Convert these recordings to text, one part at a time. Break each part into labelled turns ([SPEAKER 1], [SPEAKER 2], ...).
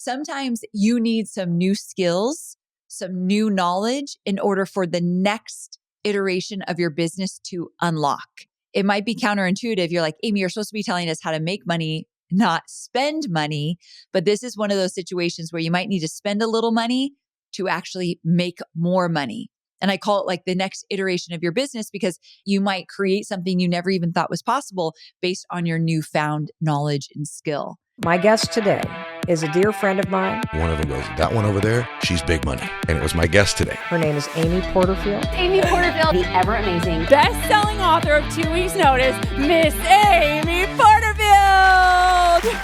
[SPEAKER 1] Sometimes you need some new skills, some new knowledge in order for the next iteration of your business to unlock. It might be counterintuitive. You're like, Amy, you're supposed to be telling us how to make money, not spend money. But this is one of those situations where you might need to spend a little money to actually make more money. And I call it like the next iteration of your business because you might create something you never even thought was possible based on your newfound knowledge and skill.
[SPEAKER 2] My guest today is a dear friend of mine.
[SPEAKER 3] One of them goes, that one over there, she's big money. And it was my guest today.
[SPEAKER 2] Her name is Amy Porterfield.
[SPEAKER 4] Amy Porterfield, the ever amazing,
[SPEAKER 5] best-selling author of 2 Weeks Notice, Miss Amy Porterfield.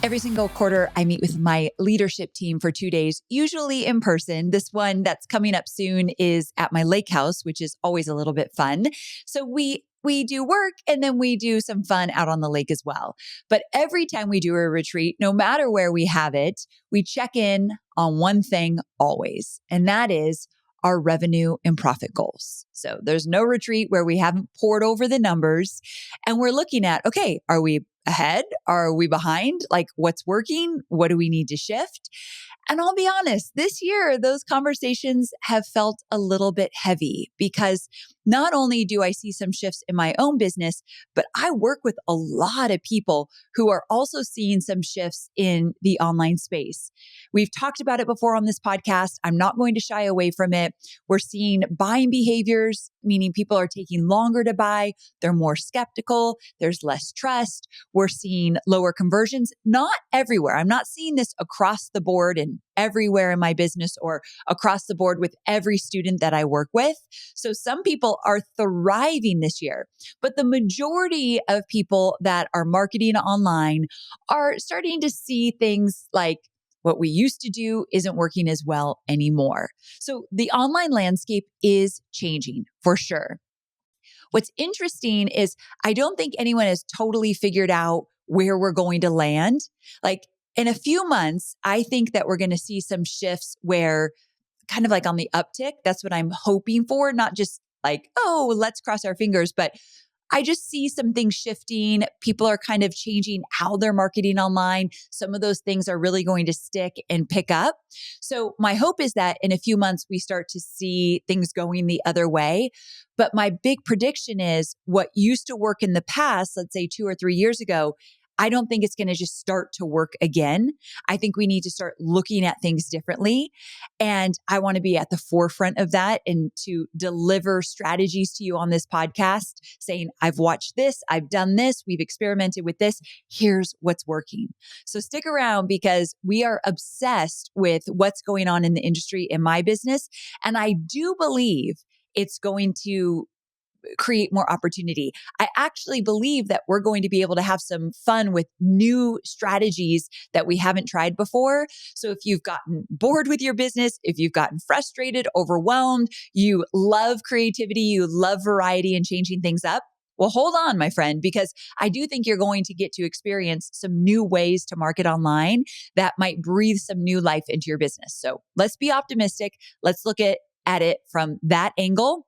[SPEAKER 1] Every single quarter, I meet with my leadership team for 2 days, usually in person. This one that's coming up soon is at my lake house, which is always a little bit fun. So we do work and then we do some fun out on the lake as well. But every time we do a retreat, no matter where we have it, we check in on one thing always, and that is our revenue and profit goals. So there's no retreat where we haven't poured over the numbers and we're looking at, okay, are we ahead? Are we behind? Like what's working? What do we need to shift? And I'll be honest, this year, those conversations have felt a little bit heavy because not only do I see some shifts in my own business, but I work with a lot of people who are also seeing some shifts in the online space. We've talked about it before on this podcast. I'm not going to shy away from it. We're seeing buying behaviors, meaning people are taking longer to buy. They're more skeptical. There's less trust. We're seeing lower conversions, not everywhere. I'm not seeing this across the board and everywhere in my business or across the board with every student that I work with. So some people are thriving this year, but the majority of people that are marketing online are starting to see things like what we used to do isn't working as well anymore. So the online landscape is changing for sure. What's interesting is I don't think anyone has totally figured out where we're going to land. Like in a few months, I think that we're going to see some shifts where kind of like on the uptick. That's what I'm hoping for, not just like, oh, let's cross our fingers, but I just see some things shifting. People are kind of changing how they're marketing online. Some of those things are really going to stick and pick up. So my hope is that in a few months, we start to see things going the other way. But my big prediction is what used to work in the past, let's say 2 or 3 years ago, I don't think it's going to just start to work again. I think we need to start looking at things differently. And I want to be at the forefront of that and to deliver strategies to you on this podcast saying, I've watched this, I've done this, we've experimented with this. Here's what's working. So stick around because we are obsessed with what's going on in the industry in my business. And I do believe it's going to create more opportunity. I actually believe that we're going to be able to have some fun with new strategies that we haven't tried before. So if you've gotten bored with your business, if you've gotten frustrated, overwhelmed, you love creativity, you love variety and changing things up, well, hold on, my friend, because I do think you're going to get to experience some new ways to market online that might breathe some new life into your business. So let's be optimistic. Let's look at it from that angle.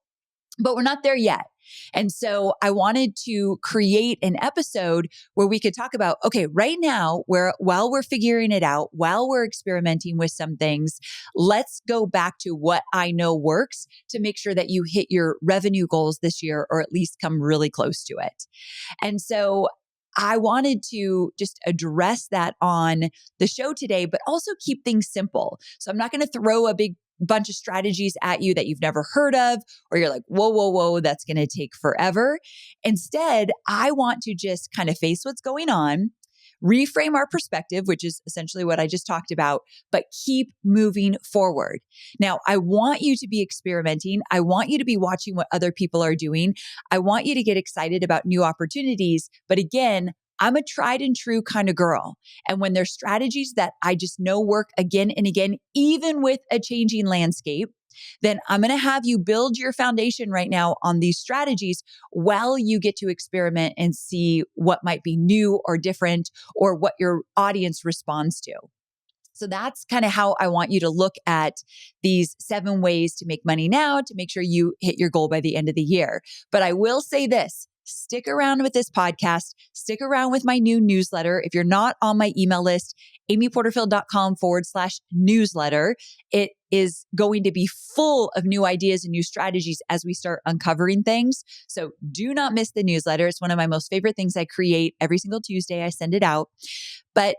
[SPEAKER 1] But we're not there yet. And so I wanted to create an episode where we could talk about, okay, right now, while we're figuring it out, while we're experimenting with some things, let's go back to what I know works to make sure that you hit your revenue goals this year, or at least come really close to it. And so I wanted to just address that on the show today, but also keep things simple. So I'm not going to throw a big bunch of strategies at you that you've never heard of, or you're like, whoa, that's going to take forever. Instead, I want to just kind of face what's going on, reframe our perspective, which is essentially what I just talked about, but keep moving forward. Now, I want you to be experimenting. I want you to be watching what other people are doing. I want you to get excited about new opportunities. But again, I'm a tried and true kind of girl. And when there's strategies that I just know work again and again, even with a changing landscape, then I'm going to have you build your foundation right now on these strategies while you get to experiment and see what might be new or different or what your audience responds to. So that's kind of how I want you to look at these 7 ways to make money now to make sure you hit your goal by the end of the year. But I will say this. stick around with this podcast, stick around with my new newsletter. If you're not on my email list, amyporterfield.com/newsletter. It is going to be full of new ideas and new strategies as we start uncovering things. So do not miss the newsletter. It's one of my most favorite things I create every single Tuesday. I send it out. But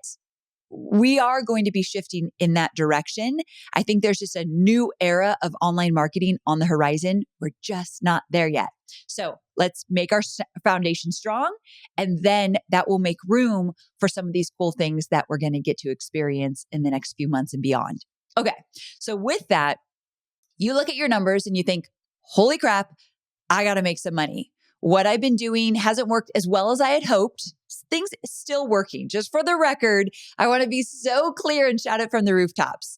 [SPEAKER 1] we are going to be shifting in that direction. I think there's just a new era of online marketing on the horizon. We're just not there yet. So let's make our foundation strong, and then that will make room for some of these cool things that we're going to get to experience in the next few months and beyond. Okay. So with that, you look at your numbers and you think, holy crap, I got to make some money. What I've been doing hasn't worked as well as I had hoped. Things still working. Just for the record, I want to be so clear and shout it from the rooftops.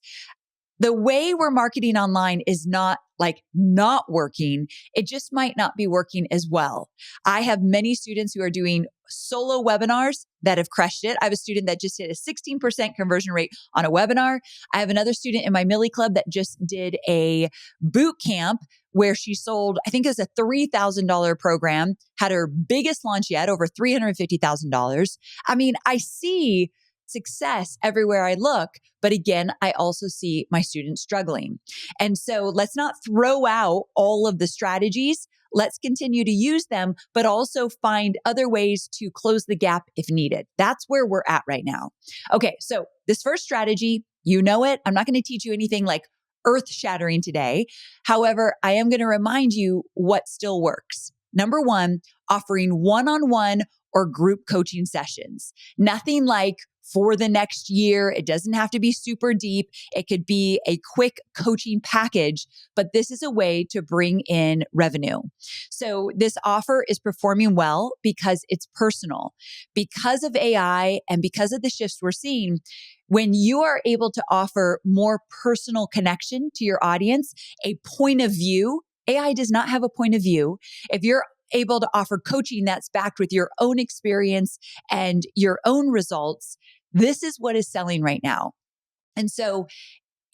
[SPEAKER 1] The way we're marketing online is not like not working. It just might not be working as well. I have many students who are doing solo webinars that have crushed it. I have a student that just hit a 16% conversion rate on a webinar. I have another student in my Millie Club that just did a boot camp where she sold, I think it was a $3,000 program, had her biggest launch yet, over $350,000. I mean, I see success everywhere I look. But again, I also see my students struggling. And so let's not throw out all of the strategies. Let's continue to use them, but also find other ways to close the gap if needed. That's where we're at right now. Okay. So this first strategy, you know it. I'm not going to teach you anything like earth shattering today. However, I am going to remind you what still works. Number one, offering one-on-one or group coaching sessions. Nothing like for the next year. It doesn't have to be super deep. It could be a quick coaching package, but this is a way to bring in revenue. So this offer is performing well because it's personal. Because of AI and because of the shifts we're seeing, when you are able to offer more personal connection to your audience, a point of view, AI does not have a point of view. If you're able to offer coaching that's backed with your own experience and your own results, this is what is selling right now. And so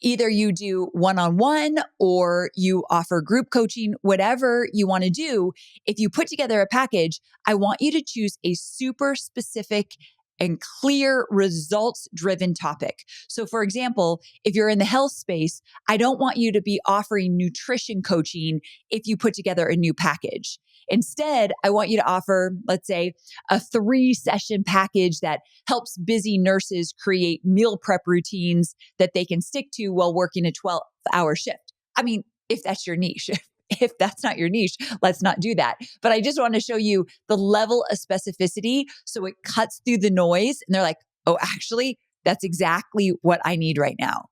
[SPEAKER 1] either you do one-on-one or you offer group coaching, whatever you want to do. If you put together a package, I want you to choose a super specific and clear results-driven topic. So for example, if you're in the health space, I don't want you to be offering nutrition coaching if you put together a new package. Instead, I want you to offer, let's say, a 3-session package that helps busy nurses create meal prep routines that they can stick to while working a 12-hour shift. I mean, if that's your niche. If that's not your niche, let's not do that. But I just want to show you the level of specificity so it cuts through the noise. And they're like, oh, actually, that's exactly what I need right now.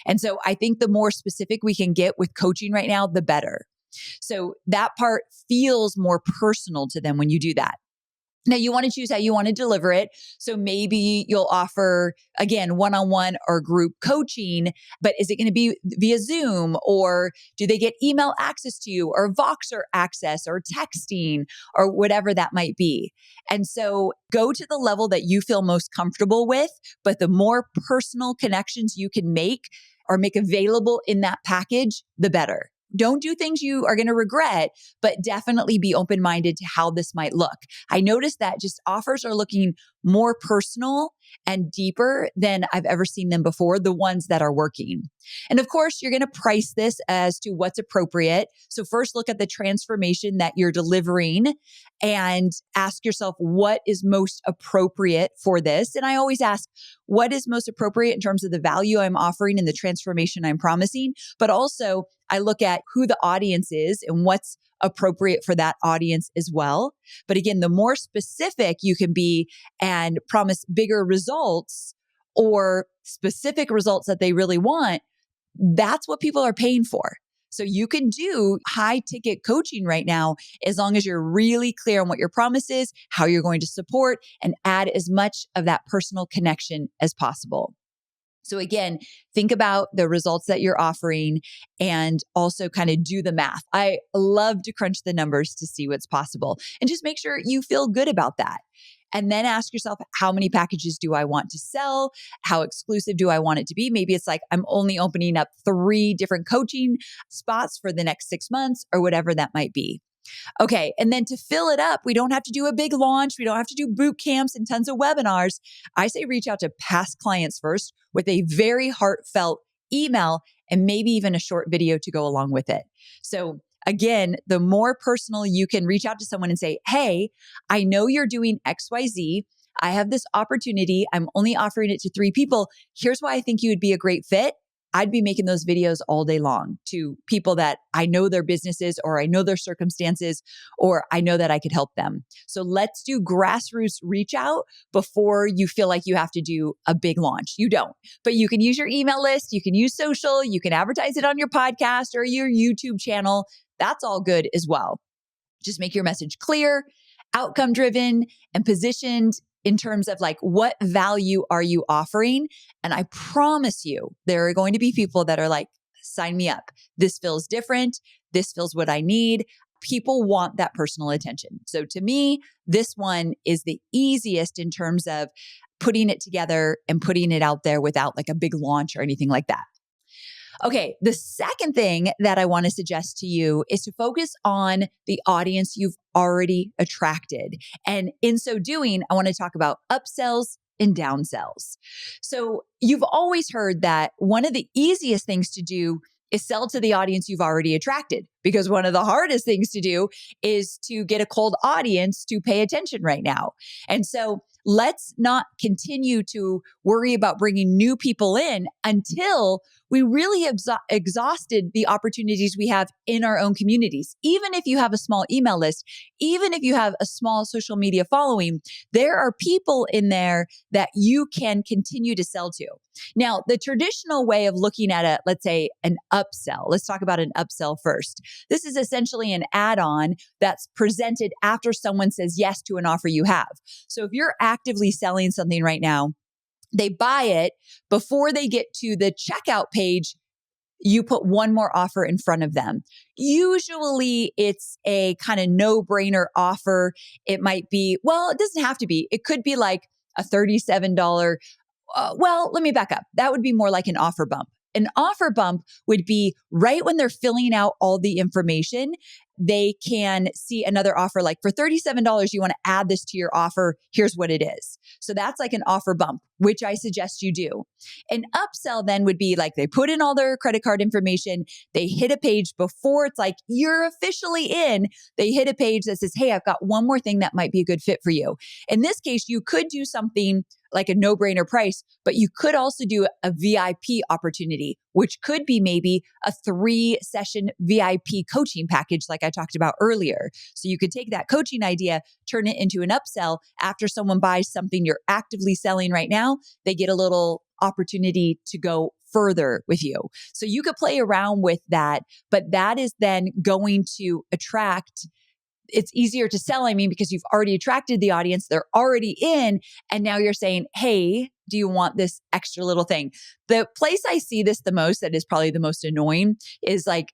[SPEAKER 1] And so I think the more specific we can get with coaching right now, the better. So that part feels more personal to them when you do that. Now you want to choose how you want to deliver it. So maybe you'll offer, again, one-on-one or group coaching, but is it going to be via Zoom, or do they get email access to you or Voxer access or texting or whatever that might be? And so go to the level that you feel most comfortable with, but the more personal connections you can make or make available in that package, the better. Don't do things you are going to regret, but definitely be open-minded to how this might look. I noticed that just offers are looking more personal and deeper than I've ever seen them before, the ones that are working. And of course, you're going to price this as to what's appropriate. So first look at the transformation that you're delivering and ask yourself what is most appropriate for this. And I always ask, what is most appropriate in terms of the value I'm offering and the transformation I'm promising? But also, I look at who the audience is and what's appropriate for that audience as well. But again, the more specific you can be and promise bigger results or specific results that they really want, that's what people are paying for. So you can do high ticket coaching right now as long as you're really clear on what your promise is, how you're going to support, and add as much of that personal connection as possible. So again, think about the results that you're offering and also kind of do the math. I love to crunch the numbers to see what's possible and just make sure you feel good about that. And then ask yourself, how many packages do I want to sell? How exclusive do I want it to be? Maybe it's like, I'm only opening up 3 different coaching spots for the next 6 months or whatever that might be. Okay. And then to fill it up, we don't have to do a big launch. We don't have to do boot camps and tons of webinars. I say reach out to past clients first with a very heartfelt email and maybe even a short video to go along with it. So again, the more personal you can reach out to someone and say, hey, I know you're doing XYZ. I have this opportunity. I'm only offering it to 3 people. Here's why I think you would be a great fit. I'd be making those videos all day long to people that I know their businesses or I know their circumstances or I know that I could help them. So let's do grassroots reach out before you feel like you have to do a big launch. You don't, but you can use your email list. You can use social. You can advertise it on your podcast or your YouTube channel. That's all good as well. Just make your message clear, outcome driven, and positioned in terms of like, what value are you offering? And I promise you, there are going to be people that are like, sign me up. This feels different. This feels what I need. People want that personal attention. So to me, this one is the easiest in terms of putting it together and putting it out there without like a big launch or anything like that. Okay, the second thing that I want to suggest to you is to focus on the audience you've already attracted. And in so doing, I want to talk about upsells and downsells. So you've always heard that one of the easiest things to do is sell to the audience you've already attracted, because one of the hardest things to do is to get a cold audience to pay attention right now. And so let's not continue to worry about bringing new people in until we really exhausted the opportunities we have in our own communities. Even if you have a small email list, even if you have a small social media following, there are people in there that you can continue to sell to. Now, the traditional way of looking at let's say an upsell, let's talk about an upsell first. This is essentially an add-on that's presented after someone says yes to an offer you have. So if you're actively selling something right now, they buy it before they get to the checkout page. You put one more offer in front of them. Usually it's a kind of no-brainer offer. It might be, well, it doesn't have to be. It could be like a $37. Well, let me back up. That would be more like an offer bump. An offer bump would be right when they're filling out all the information, they can see another offer like, for $37, you want to add this to your offer. Here's what it is. So that's like an offer bump, which I suggest you do. An upsell then would be like they put in all their credit card information. They hit a page before it's like, you're officially in. They hit a page that says, hey, I've got one more thing that might be a good fit for you. In this case, you could do something like a no-brainer price, but you could also do a VIP opportunity, which could be maybe a 3-session VIP coaching package like I talked about earlier. So you could take that coaching idea, turn it into an upsell. After someone buys something you're actively selling right now, they get a little opportunity to go further with you. So you could play around with that, but that is then going to attract. It's easier to sell, because you've already attracted the audience, they're already in, and now you're saying, hey, do you want this extra little thing? The place I see this the most, that is probably the most annoying, is like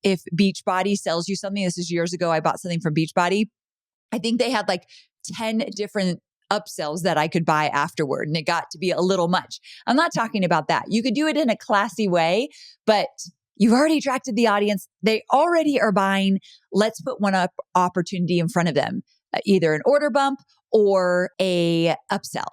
[SPEAKER 1] if Beachbody sells you something. This is years ago, I bought something from Beachbody. I think they had like 10 different upsells that I could buy afterward, and it got to be a little much. I'm not talking about that. You could do it in a classy way, but you've already attracted the audience. They already are buying. Let's put one opportunity in front of them, either an order bump or a upsell.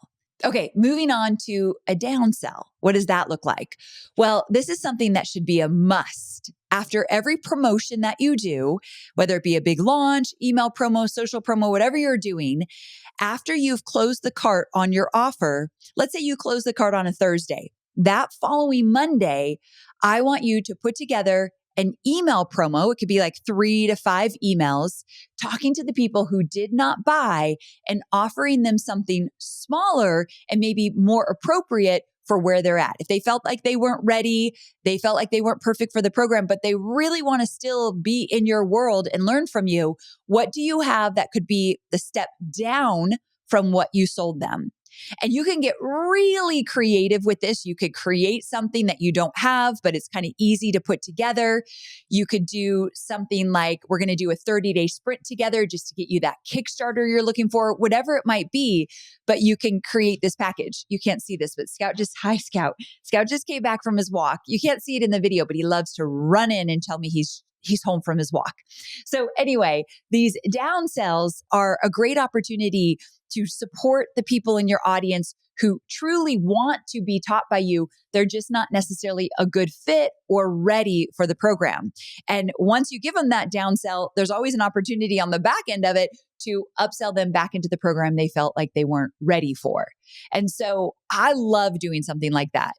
[SPEAKER 1] Okay, moving on to a downsell. What does that look like? Well, this is something that should be a must. After every promotion that you do, whether it be a big launch, email promo, social promo, whatever you're doing, after you've closed the cart on your offer, let's say you close the cart on a Thursday. That following Monday, I want you to put together an email promo. It could be like 3 to 5 emails talking to the people who did not buy and offering them something smaller and maybe more appropriate for where they're at. If they felt like they weren't ready, they felt like they weren't perfect for the program, but they really want to still be in your world and learn from you, what do you have that could be the step down from what you sold them? And you can get really creative with this. You could create something that you don't have, but it's kind of easy to put together. You could do something like, we're going to do a 30-day sprint together just to get you that Kickstarter you're looking for, whatever it might be. But you can create this package. You can't see this, but Scout just came back from his walk. You can't see it in the video, but he loves to run in and tell me he's he's home from his walk. So anyway, these downsells are a great opportunity to support the people in your audience who truly want to be taught by you. They're just not necessarily a good fit or ready for the program. And once you give them that downsell, there's always an opportunity on the back end of it to upsell them back into the program they felt like they weren't ready for. And so I love doing something like that.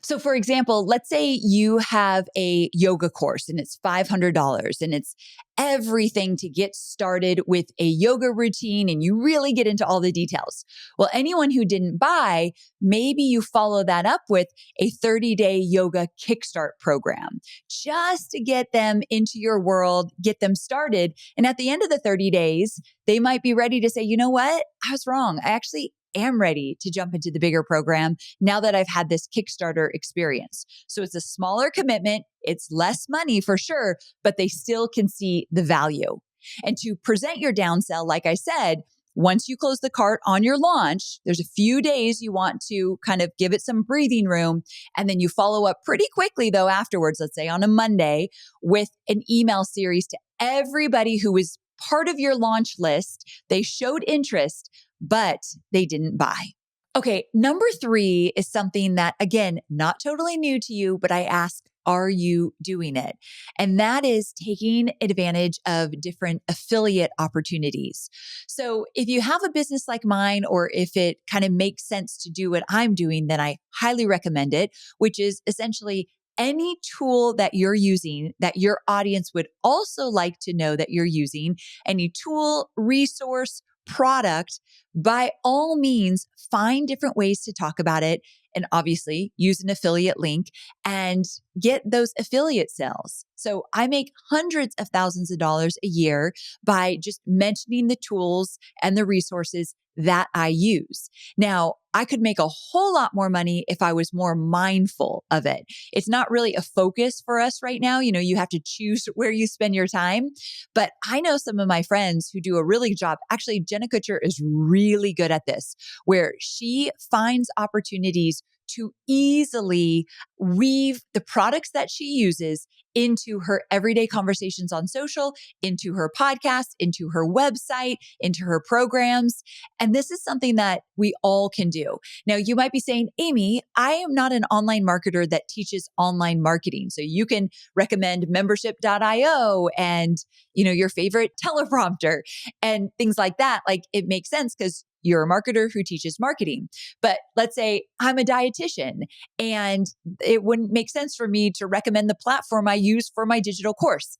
[SPEAKER 1] So for example, let's say you have a yoga course and it's $500 and it's everything to get started with a yoga routine and you really get into all the details. Well, anyone who didn't buy, maybe you follow that up with a 30-day yoga kickstart program just to get them into your world, get them started. And at the end of the 30 days, they might be ready to say, you know what? I was wrong. I actually am ready to jump into the bigger program now that I've had this Kickstarter experience. So it's a smaller commitment. It's less money for sure, but they still can see the value. And to present your downsell, like I said, once you close the cart on your launch, there's a few days you want to kind of give it some breathing room. And then you follow up pretty quickly though afterwards, let's say on a Monday, with an email series to everybody who was part of your launch list. They showed interest, but they didn't buy. Okay, number 3 is something that, again, not totally new to you, but I ask, are you doing it? And that is taking advantage of different affiliate opportunities. So if you have a business like mine, or if it kind of makes sense to do what I'm doing, then I highly recommend it, which is essentially any tool that you're using that your audience would also like to know that you're using, any tool, resource, product, by all means, find different ways to talk about it. And obviously use an affiliate link and get those affiliate sales. So I make hundreds of thousands of dollars a year by just mentioning the tools and the resources that I use. Now, I could make a whole lot more money if I was more mindful of it. It's not really a focus for us right now. You know, you have to choose where you spend your time. But I know some of my friends who do a really good job. Actually, Jenna Kutcher is really good at this, where she finds opportunities to easily weave the products that she uses into her everyday conversations on social, into her podcast, into her website, into her programs. And this is something that we all can do. Now, you might be saying, Amy, I am not an online marketer that teaches online marketing. So you can recommend membership.io and, you know, your favorite teleprompter and things like that. Like it makes sense because you're a marketer who teaches marketing. But let's say I'm a dietitian and it wouldn't make sense for me to recommend the platform I use for my digital course.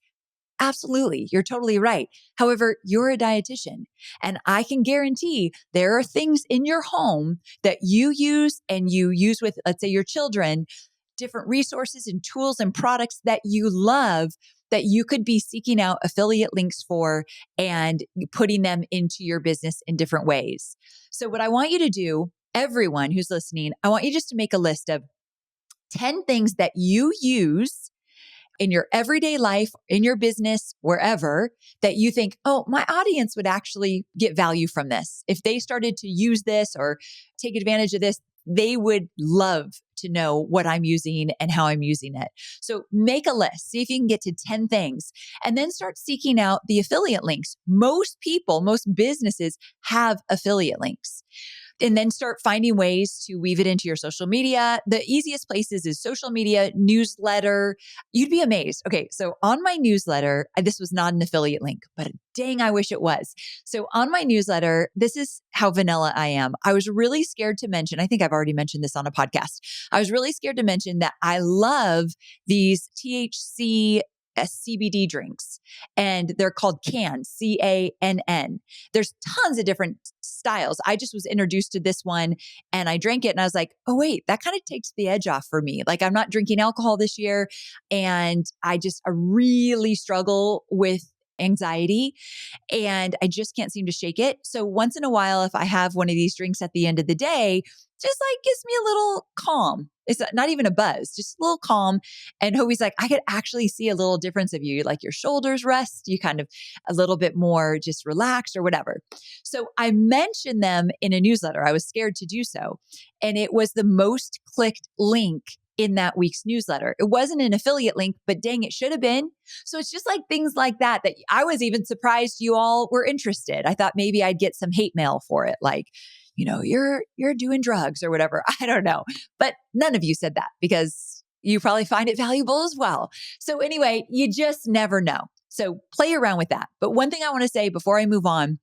[SPEAKER 1] Absolutely. You're totally right. However, you're a dietitian and I can guarantee there are things in your home that you use and you use with, let's say, your children, different resources and tools and products that you love that you could be seeking out affiliate links for and putting them into your business in different ways. So what I want you to do, everyone who's listening, I want you just to make a list of 10 things that you use in your everyday life, in your business, wherever, that you think, oh, my audience would actually get value from this. If they started to use this or take advantage of this, they would love to know what I'm using and how I'm using it. So make a list, see if you can get to 10 things, and then start seeking out the affiliate links. Most people, most businesses have affiliate links. And then start finding ways to weave it into your social media. The easiest places is social media, newsletter. You'd be amazed. Okay, so on my newsletter, this was not an affiliate link, but dang, I wish it was. So on my newsletter, this is how vanilla I am. I was really scared to mention, I think I've already mentioned this on a podcast. I was really scared to mention that I love these THC CBD drinks, and they're called Cann, CANN. There's tons of different styles. I just was introduced to this one and I drank it and I was like, oh wait, that kind of takes the edge off for me. Like I'm not drinking alcohol this year and I really struggle with anxiety and I just can't seem to shake it. So once in a while, if I have one of these drinks at the end of the day, just like gives me a little calm. It's not even a buzz, just a little calm. And Hobie's like, I could actually see a little difference of you, like your shoulders rest, you kind of a little bit more just relaxed or whatever. So I mentioned them in a newsletter. I was scared to do so. And it was the most clicked link in that week's newsletter. It wasn't an affiliate link, but dang, it should have been. So it's just like things like that I was even surprised you all were interested. I thought maybe I'd get some hate mail for it. Like, you're doing drugs or whatever. I don't know. But none of you said that because you probably find it valuable as well. So anyway, you just never know. So play around with that. But one thing I want to say before I move on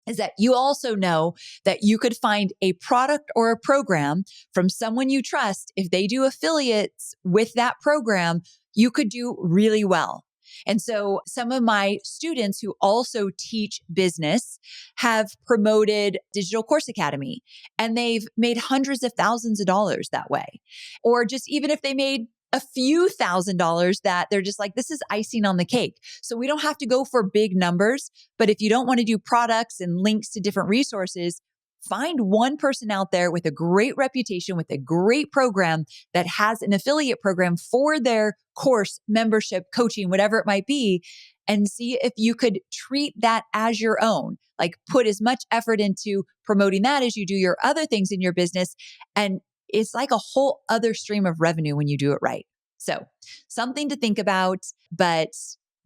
[SPEAKER 1] is that you also know that you could find a product or a program from someone you trust. If they do affiliates with that program, you could do really well. And so some of my students who also teach business have promoted Digital Course Academy, and they've made hundreds of thousands of dollars that way. Or just even if they made a few $1,000s that they're just like, this is icing on the cake. So we don't have to go for big numbers, but if you don't want to do products and links to different resources, find one person out there with a great reputation, with a great program that has an affiliate program for their course, membership, coaching, whatever it might be, and see if you could treat that as your own. Like put as much effort into promoting that as you do your other things in your business. And it's like a whole other stream of revenue when you do it right. So something to think about, but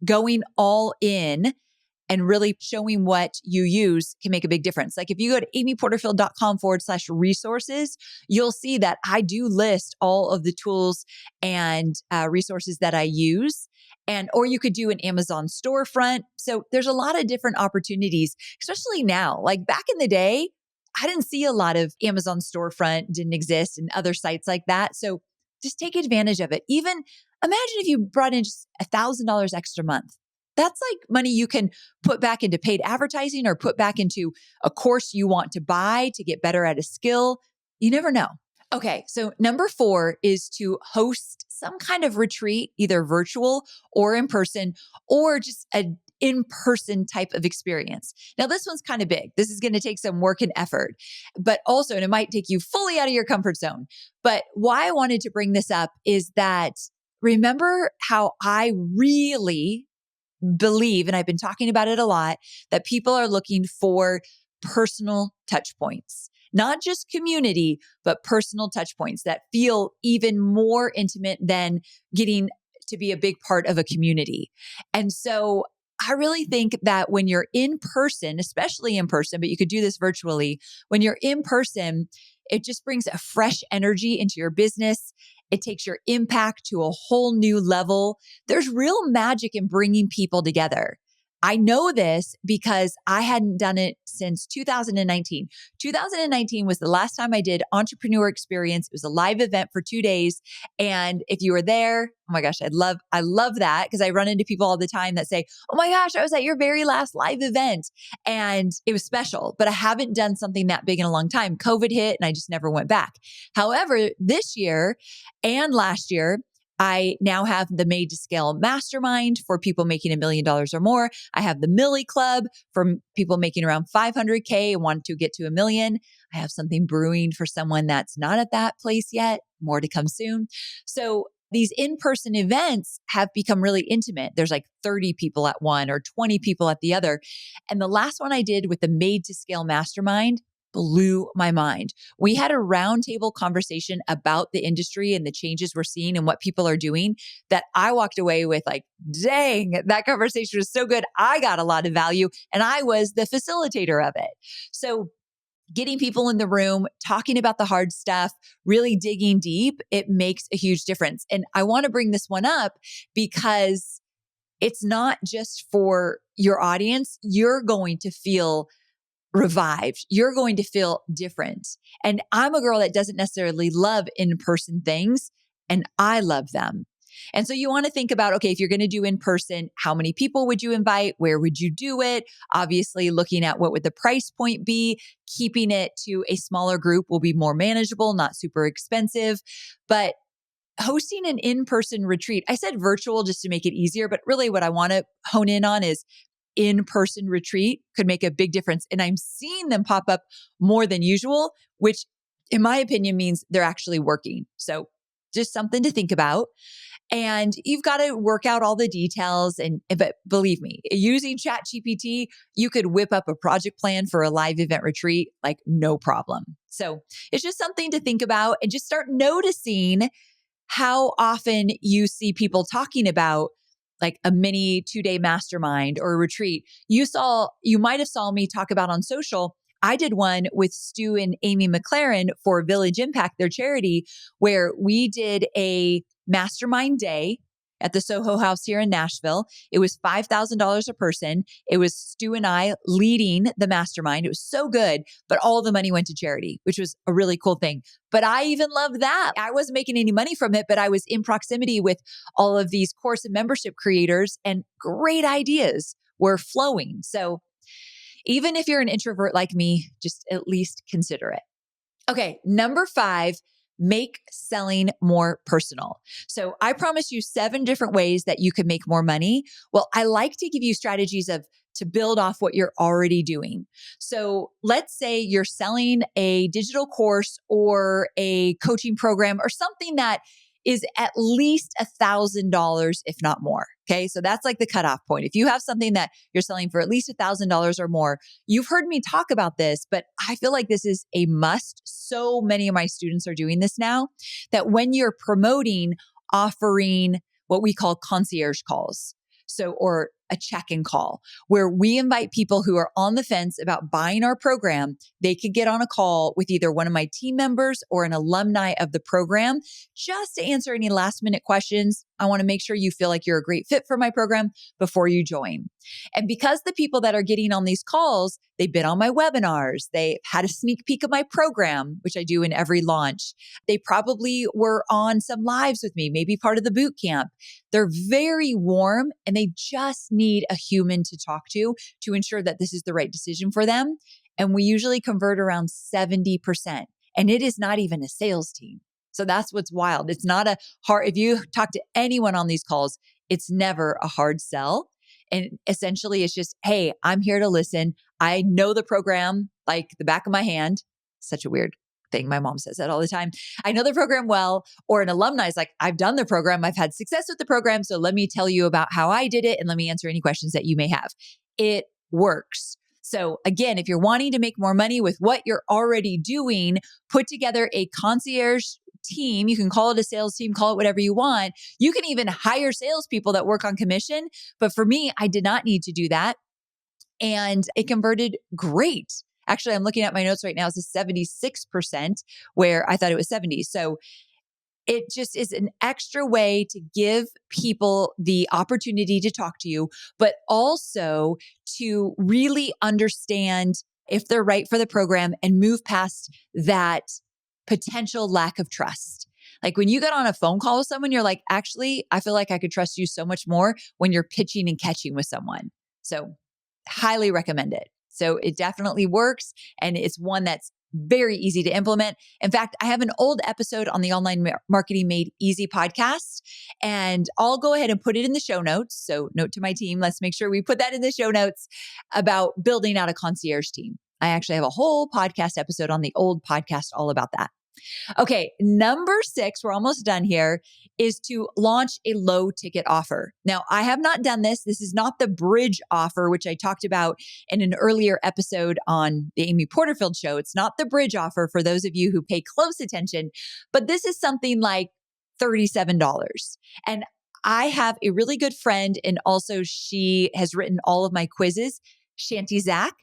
[SPEAKER 1] going all in and really showing what you use can make a big difference. Like if you go to amyporterfield.com/resources, you'll see that I do list all of the tools and resources that I use. Or you could do an Amazon storefront. So there's a lot of different opportunities, especially now. Like back in the day, I didn't see a lot of Amazon storefront, didn't exist, and other sites like that. So just take advantage of it. Even imagine if you brought in just $1,000 extra a month. That's like money you can put back into paid advertising or put back into a course you want to buy to get better at a skill. You never know. Okay, so number 4 is to host some kind of retreat, either virtual or in person, or just an in-person type of experience. Now, this one's kind of big. This is going to take some work and effort, but also, and it might take you fully out of your comfort zone. But why I wanted to bring this up is that remember how I really believe, and I've been talking about it a lot, that people are looking for personal touch points. Not just community, but personal touch points that feel even more intimate than getting to be a big part of a community. And so I really think that when you're in person, especially in person, but you could do this virtually, when you're in person, it just brings a fresh energy into your business. It takes your impact to a whole new level. There's real magic in bringing people together. I know this because I hadn't done it since 2019. 2019 was the last time I did Entrepreneur Experience. It was a live event for 2 days. And if you were there, oh my gosh, I love that because I run into people all the time that say, oh my gosh, I was at your very last live event. And it was special, but I haven't done something that big in a long time. COVID hit and I just never went back. However, this year and last year, I now have the Made to Scale Mastermind for people making $1 million or more. I have the Millie Club for people making around 500K and want to get to $1 million. I have something brewing for someone that's not at that place yet. More to come soon. So these in-person events have become really intimate. There's like 30 people at one or 20 people at the other. And the last one I did with the Made to Scale Mastermind blew my mind. We had a roundtable conversation about the industry and the changes we're seeing and what people are doing that I walked away with like, dang, that conversation was so good. I got a lot of value and I was the facilitator of it. So getting people in the room, talking about the hard stuff, really digging deep, it makes a huge difference. And I want to bring this one up because it's not just for your audience. You're going to feel revived. You're going to feel different. And I'm a girl that doesn't necessarily love in-person things, and I love them. And so you want to think about, okay, if you're going to do in person, how many people would you invite? Where would you do it? Obviously, looking at what would the price point be, keeping it to a smaller group will be more manageable, not super expensive. But hosting an in-person retreat, I said virtual just to make it easier, but really what I want to hone in on is in-person retreat could make a big difference. And I'm seeing them pop up more than usual, which in my opinion means they're actually working. So just something to think about. And you've got to work out all the details. But believe me, using ChatGPT, you could whip up a project plan for a live event retreat like no problem. So it's just something to think about and just start noticing how often you see people talking about like a mini 2-day mastermind or a retreat. You might have saw me talk about on social. I did one with Stu and Amy McLaren for Village Impact, their charity, where we did a mastermind day at the Soho House here in Nashville. It was $5,000 a person. It was Stu and I leading the mastermind. It was so good, but all the money went to charity, which was a really cool thing. But I even loved that. I wasn't making any money from it, but I was in proximity with all of these course and membership creators, and great ideas were flowing. So even if you're an introvert like me, just at least consider it. Okay, number 5, make selling more personal. So I promised you 7 different ways that you can make more money. Well, I like to give you strategies to build off what you're already doing. So let's say you're selling a digital course or a coaching program or something that is at least $1,000, if not more. Okay. So that's like the cutoff point. If you have something that you're selling for at least $1,000 or more, you've heard me talk about this, but I feel like this is a must. So many of my students are doing this now, that when you're promoting, offering what we call concierge calls. So, or a check-in call where we invite people who are on the fence about buying our program. They could get on a call with either one of my team members or an alumni of the program just to answer any last minute questions. I want to make sure you feel like you're a great fit for my program before you join. And because the people that are getting on these calls, they've been on my webinars, they had a sneak peek of my program, which I do in every launch. They probably were on some lives with me, maybe part of the boot camp. They're very warm and they just need a human to talk to ensure that this is the right decision for them. And we usually convert around 70%. And it is not even a sales team. So that's what's wild. It's not a hard, if you talk to anyone on these calls, it's never a hard sell. And essentially it's just, hey, I'm here to listen. I know the program like the back of my hand. Such a weird thing. My mom says that all the time. I know the program well. Or an alumni is like, I've done the program. I've had success with the program. So let me tell you about how I did it and let me answer any questions that you may have. It works. So again, if you're wanting to make more money with what you're already doing, put together a concierge team. You can call it a sales team, call it whatever you want. You can even hire salespeople that work on commission. But for me, I did not need to do that. And it converted great. Actually, I'm looking at my notes right now. It's a 76% where I thought it was 70. So it just is an extra way to give people the opportunity to talk to you, but also to really understand if they're right for the program and move past that potential lack of trust. Like when you get on a phone call with someone, you're like, actually, I feel like I could trust you so much more when you're pitching and catching with someone. So highly recommend it. So it definitely works. And it's one that's very easy to implement. In fact, I have an old episode on the Online Marketing Made Easy podcast, and I'll go ahead and put it in the show notes. So note to my team, let's make sure we put that in the show notes about building out a concierge team. I actually have a whole podcast episode on the old podcast all about that. Okay, number 6, we're almost done here, is to launch a low ticket offer. Now, I have not done this. This is not the bridge offer, which I talked about in an earlier episode on the Amy Porterfield show. It's not the bridge offer for those of you who pay close attention, but this is something like $37. And I have a really good friend, and also she has written all of my quizzes, Shanti Zach,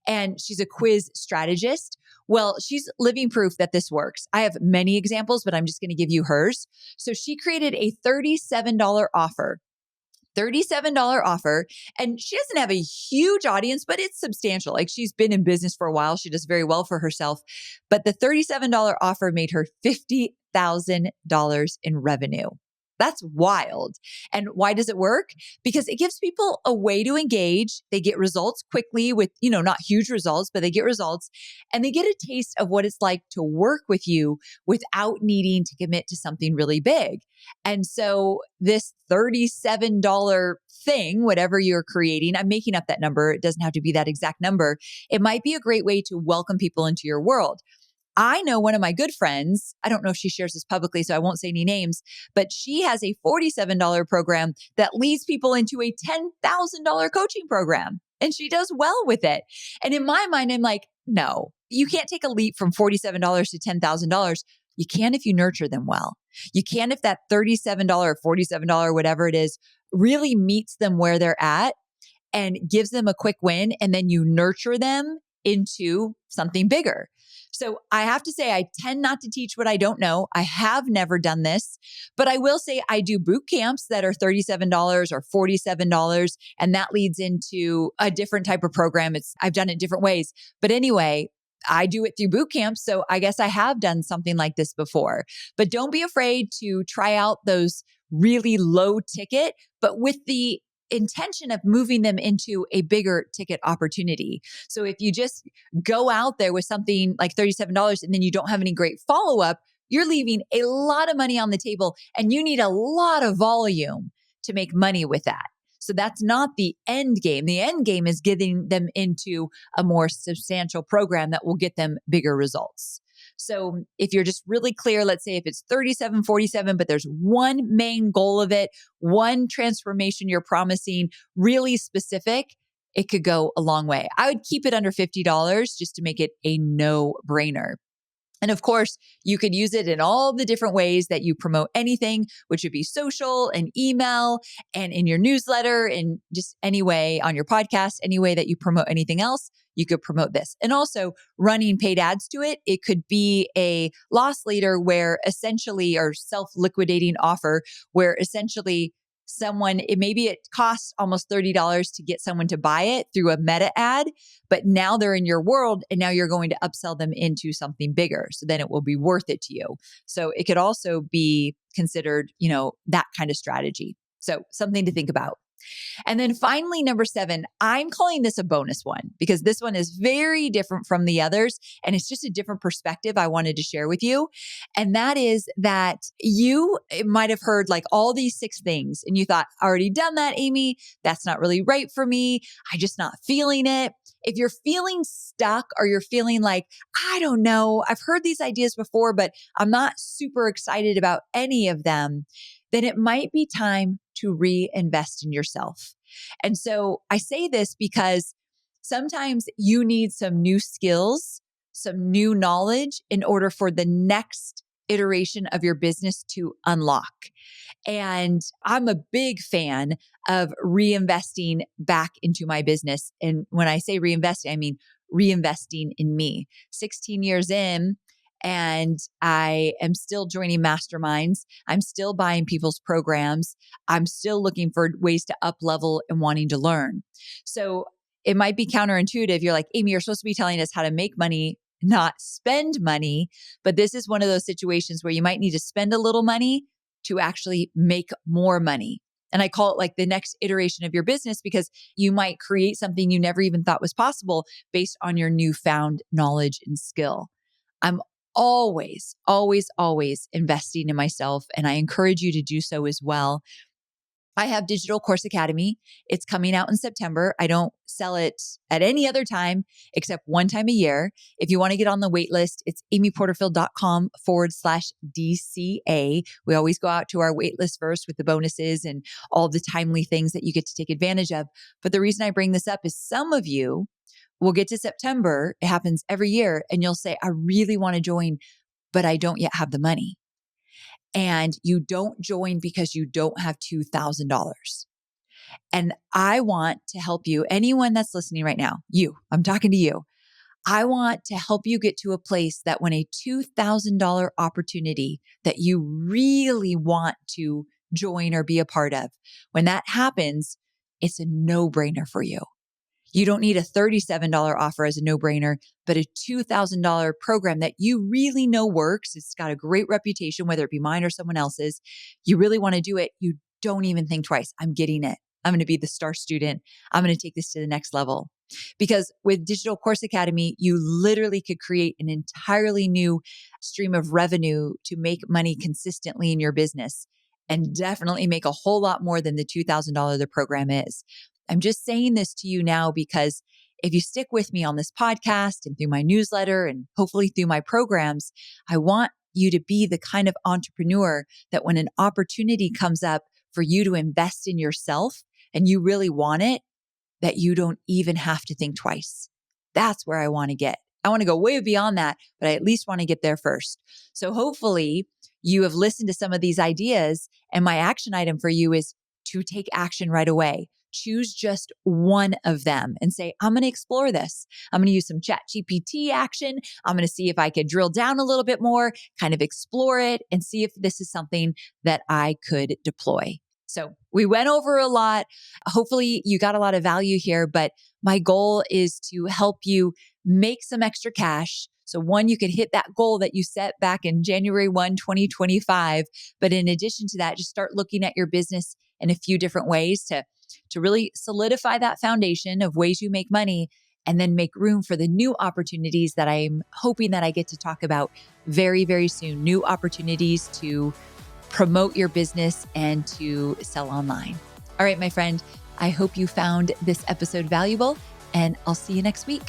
[SPEAKER 1] and she's a quiz strategist. Well, she's living proof that this works. I have many examples, but I'm just going to give you hers. So she created a $37 offer. $37 offer. And she doesn't have a huge audience, but it's substantial. Like she's been in business for a while. She does very well for herself. But the $37 offer made her $50,000 in revenue. That's wild. And why does it work? Because it gives people a way to engage. They get results quickly with, not huge results, but they get results, and they get a taste of what it's like to work with you without needing to commit to something really big. And so this $37 thing, whatever you're creating, I'm making up that number. It doesn't have to be that exact number. It might be a great way to welcome people into your world. I know one of my good friends, I don't know if she shares this publicly, so I won't say any names, but she has a $47 program that leads people into a $10,000 coaching program. And she does well with it. And in my mind, I'm like, no, you can't take a leap from $47 to $10,000. You can if you nurture them well. You can if that $37 or $47, whatever it is, really meets them where they're at and gives them a quick win. And then you nurture them into something bigger. So I have to say, I tend not to teach what I don't know. I have never done this, but I will say I do boot camps that are $37 or $47. And that leads into a different type of program. I've done it different ways. But anyway, I do it through boot camps. So I guess I have done something like this before, but don't be afraid to try out those really low ticket, but with the intention of moving them into a bigger ticket opportunity. So if you just go out there with something like $37 and then you don't have any great follow up, you're leaving a lot of money on the table and you need a lot of volume to make money with that. So that's not the end game. The end game is getting them into a more substantial program that will get them bigger results. So if you're just really clear, let's say if it's 37, 47, but there's one main goal of it, one transformation you're promising, really specific, it could go a long way. I would keep it under $50 just to make it a no-brainer. And of course, you could use it in all the different ways that you promote anything, which would be social and email and in your newsletter and just any way on your podcast, any way that you promote anything else, you could promote this. And also running paid ads to it. It could be a loss leader where essentially, or self-liquidating offer where essentially maybe it costs almost $30 to get someone to buy it through a meta ad, but now they're in your world and now you're going to upsell them into something bigger. So then it will be worth it to you. So it could also be considered, that kind of strategy. So something to think about. And then finally, number 7, I'm calling this a bonus one because this one is very different from the others. And it's just a different perspective I wanted to share with you. And that is that you might have heard like all these 6 things and you thought, I already done that, Amy. That's not really right for me. I'm just not feeling it. If you're feeling stuck or you're feeling like, I don't know, I've heard these ideas before, but I'm not super excited about any of them, then it might be time to reinvest in yourself. And so I say this because sometimes you need some new skills, some new knowledge in order for the next iteration of your business to unlock. And I'm a big fan of reinvesting back into my business. And when I say reinvesting, I mean reinvesting in me. 16 years in, and I am still joining masterminds. I'm still buying people's programs. I'm still looking for ways to up level and wanting to learn. So it might be counterintuitive. You're like, Amy, you're supposed to be telling us how to make money, not spend money. But this is one of those situations where you might need to spend a little money to actually make more money. And I call it like the next iteration of your business because you might create something you never even thought was possible based on your newfound knowledge and skill. I'm always, always, always investing in myself. And I encourage you to do so as well. I have Digital Course Academy. It's coming out in September. I don't sell it at any other time except one time a year. If you want to get on the wait list, it's amyporterfield.com/DCA. We always go out to our wait list first with the bonuses and all the timely things that you get to take advantage of. But the reason I bring this up is some of you will get to September. It happens every year. And you'll say, I really want to join, but I don't yet have the money. And you don't join because you don't have $2,000. And I want to help you. Anyone that's listening right now, I'm talking to you. I want to help you get to a place that when a $2,000 opportunity that you really want to join or be a part of, when that happens, it's a no-brainer for you. You don't need a $37 offer as a no-brainer, but a $2,000 program that you really know works. It's got a great reputation, whether it be mine or someone else's. You really want to do it. You don't even think twice. I'm getting it. I'm going to be the star student. I'm going to take this to the next level. Because with Digital Course Academy, you literally could create an entirely new stream of revenue to make money consistently in your business and definitely make a whole lot more than the $2,000 the program is. I'm just saying this to you now because if you stick with me on this podcast and through my newsletter and hopefully through my programs, I want you to be the kind of entrepreneur that when an opportunity comes up for you to invest in yourself and you really want it, that you don't even have to think twice. That's where I want to get. I want to go way beyond that, but I at least want to get there first. So hopefully you have listened to some of these ideas, and my action item for you is to take action right away. Choose just one of them and say, I'm going to explore this. I'm going to use some ChatGPT action. I'm going to see if I could drill down a little bit more, kind of explore it and see if this is something that I could deploy. So we went over a lot. Hopefully you got a lot of value here, but my goal is to help you make some extra cash. So one, you could hit that goal that you set back in January 1, 2025. But in addition to that, just start looking at your business in a few different ways to really solidify that foundation of ways you make money and then make room for the new opportunities that I'm hoping that I get to talk about very, very soon. New opportunities to promote your business and to sell online. All right, my friend, I hope you found this episode valuable, and I'll see you next week.